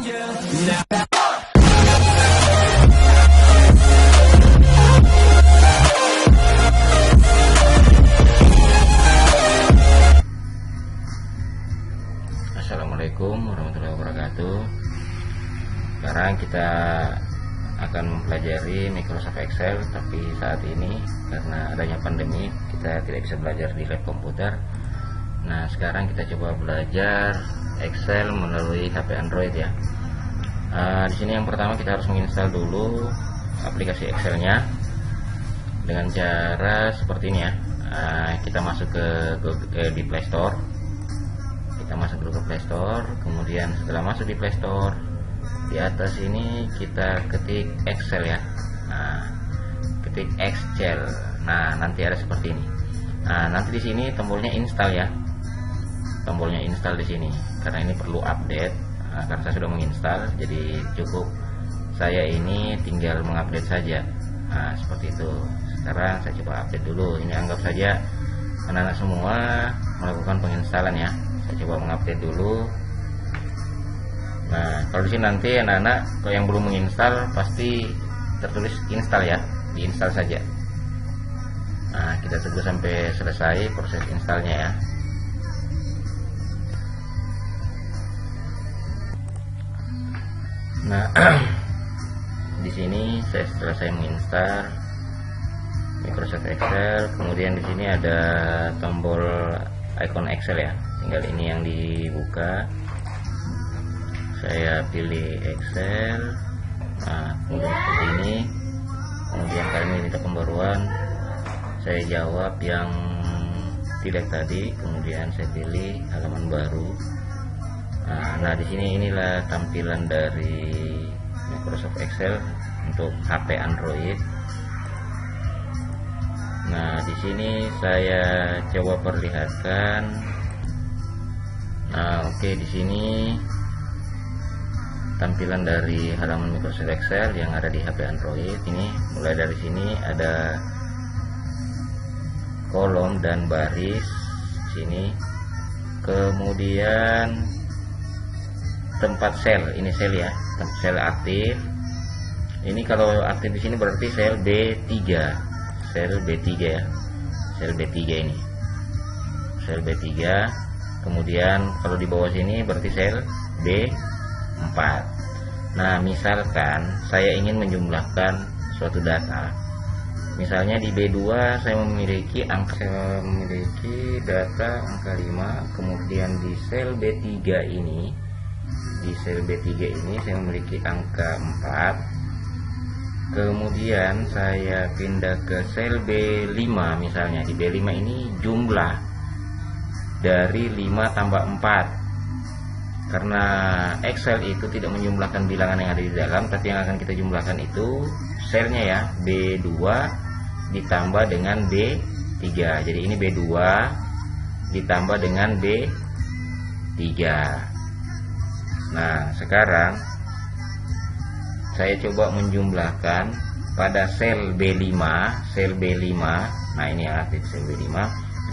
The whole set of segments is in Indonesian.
Assalamualaikum warahmatullahi wabarakatuh. Sekarang kita akan mempelajari Microsoft Excel, tapi saat ini karena adanya pandemi kita tidak bisa belajar di lab komputer. Nah, sekarang kita coba belajar Excel melalui HP Android ya. Di sini yang pertama kita harus menginstal dulu aplikasi Excelnya dengan cara seperti ini ya. Kita masuk di Play Store. Kita masuk dulu ke Play Store, kemudian setelah masuk di Play Store, di atas ini kita ketik Excel ya. Ketik Excel. Nah, nanti ada seperti ini. Nah, nanti di sini tombolnya install ya. Tombolnya install di sini karena ini perlu update. Karena saya sudah menginstal, jadi cukup saya ini tinggal mengupdate saja. Nah, seperti itu. Sekarang saya coba update dulu. Ini anggap saja anak-anak semua melakukan penginstalan ya. Saya coba mengupdate dulu. Nah, kalau di sini nanti anak-anak kalau yang belum menginstal pasti tertulis install ya, diinstal saja. Nah, kita tunggu sampai selesai proses installnya ya. Nah, di sini setelah saya menginstal Microsoft Excel, kemudian di sini ada tombol icon Excel ya. Tinggal ini yang dibuka. Saya pilih Excel. Nah, kemudian seperti ini. Kemudian kali ini minta pembaruan. Saya jawab yang tidak tadi. Kemudian saya pilih halaman baru. Nah, di sini inilah tampilan dari Microsoft Excel untuk HP Android. Nah, di sini saya coba perlihatkan. Nah, oke, di sini tampilan dari halaman Microsoft Excel yang ada di HP Android. Ini mulai dari sini ada kolom dan baris sini. Kemudian tempat sel, ini sel ya, sel aktif. Ini kalau aktif di sini berarti sel B3. Sel B3 ya. Sel B3 ini. Sel B3. Kemudian kalau di bawah sini berarti sel B4. Nah, misalkan saya ingin menjumlahkan suatu data. Misalnya di B2 saya memiliki data angka 5, kemudian di sel B3 ini, saya memiliki angka 4. Kemudian saya pindah ke sel B5, misalnya di B5 ini jumlah dari 5 tambah 4. Karena Excel itu tidak menjumlahkan bilangan yang ada di dalam, tapi yang akan kita jumlahkan itu selnya ya, B2 ditambah dengan B3. Jadi ini B2 ditambah dengan B3. Nah, sekarang saya coba menjumlahkan pada sel B5, nah ini ya, sel B5,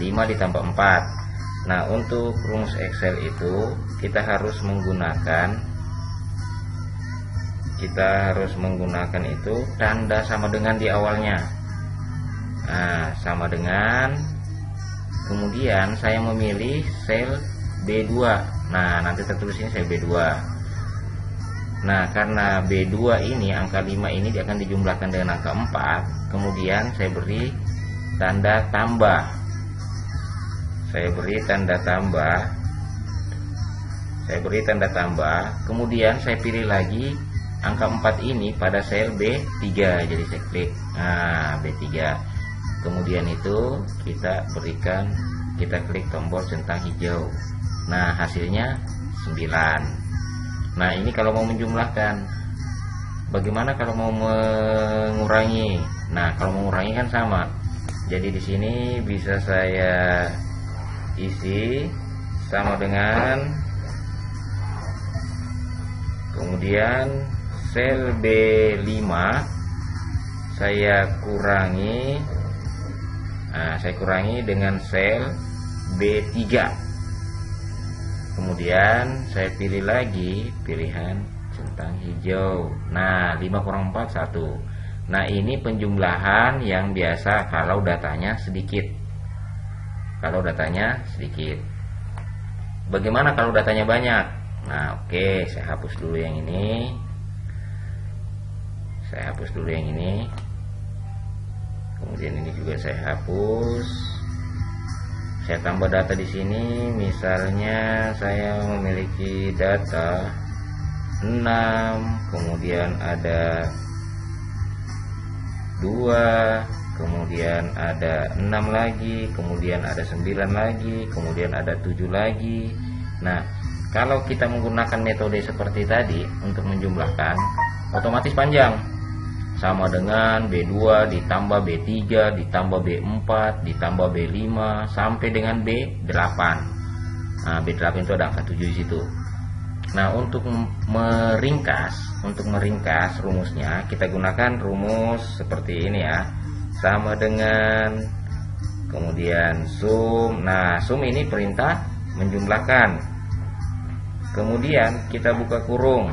5 ditambah 4. Nah, untuk rumus Excel itu kita harus menggunakan itu tanda sama dengan di awalnya. Nah, sama dengan, kemudian saya memilih sel B2. Nah, nanti tertulis ini sel B2. Nah, karena B2 ini angka 5 ini akan dijumlahkan dengan angka 4, kemudian saya beri tanda tambah. Kemudian saya pilih lagi angka 4 ini pada sel B3. Jadi saya klik B3. Kemudian itu kita klik tombol centang hijau. Nah, hasilnya 9. Nah, ini kalau mau menjumlahkan. Bagaimana kalau mau mengurangi? Nah, kalau mengurangi kan sama. Jadi di sini bisa saya isi sama dengan, kemudian sel B5 saya kurangi. Nah, saya kurangi dengan sel B3. Kemudian saya pilih lagi pilihan centang hijau. Nah, 5 kurang 4 1. Nah, ini penjumlahan yang biasa kalau datanya sedikit. Bagaimana kalau datanya banyak? Nah, oke, saya hapus dulu yang ini. Kemudian ini juga saya hapus. Saya tambah data di sini. Misalnya saya memiliki data 6, kemudian ada 2, kemudian ada 6 lagi, kemudian ada 9 lagi, kemudian ada 7 lagi. Nah, kalau kita menggunakan metode seperti tadi untuk menjumlahkan, otomatis panjang. Sama dengan B2 ditambah B3 ditambah B4 ditambah B5 sampai dengan B8. Nah, B8 itu ada angka 7 di situ. Nah, untuk meringkas rumusnya, kita gunakan rumus seperti ini ya. Sama dengan, kemudian sum. Nah, sum ini perintah menjumlahkan. Kemudian kita buka kurung.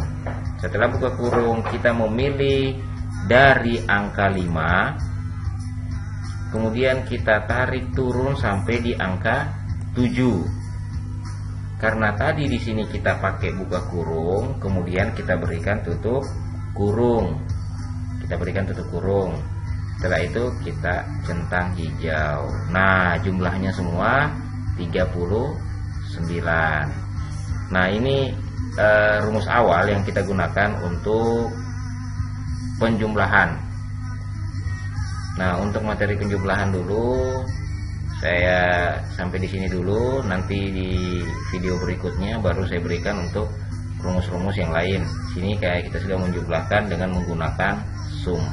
Setelah buka kurung, kita memilih dari angka 5, kemudian kita tarik turun sampai di angka 7. Karena tadi di sini kita pakai buka kurung, kemudian kita berikan tutup kurung. Setelah itu kita centang hijau. Nah, jumlahnya semua 39. Nah, ini rumus awal yang kita gunakan untuk penjumlahan. Nah, untuk materi penjumlahan dulu saya sampai di sini dulu. Nanti di video berikutnya baru saya berikan untuk rumus-rumus yang lain. Sini kayak kita sudah menjumlahkan dengan menggunakan sum.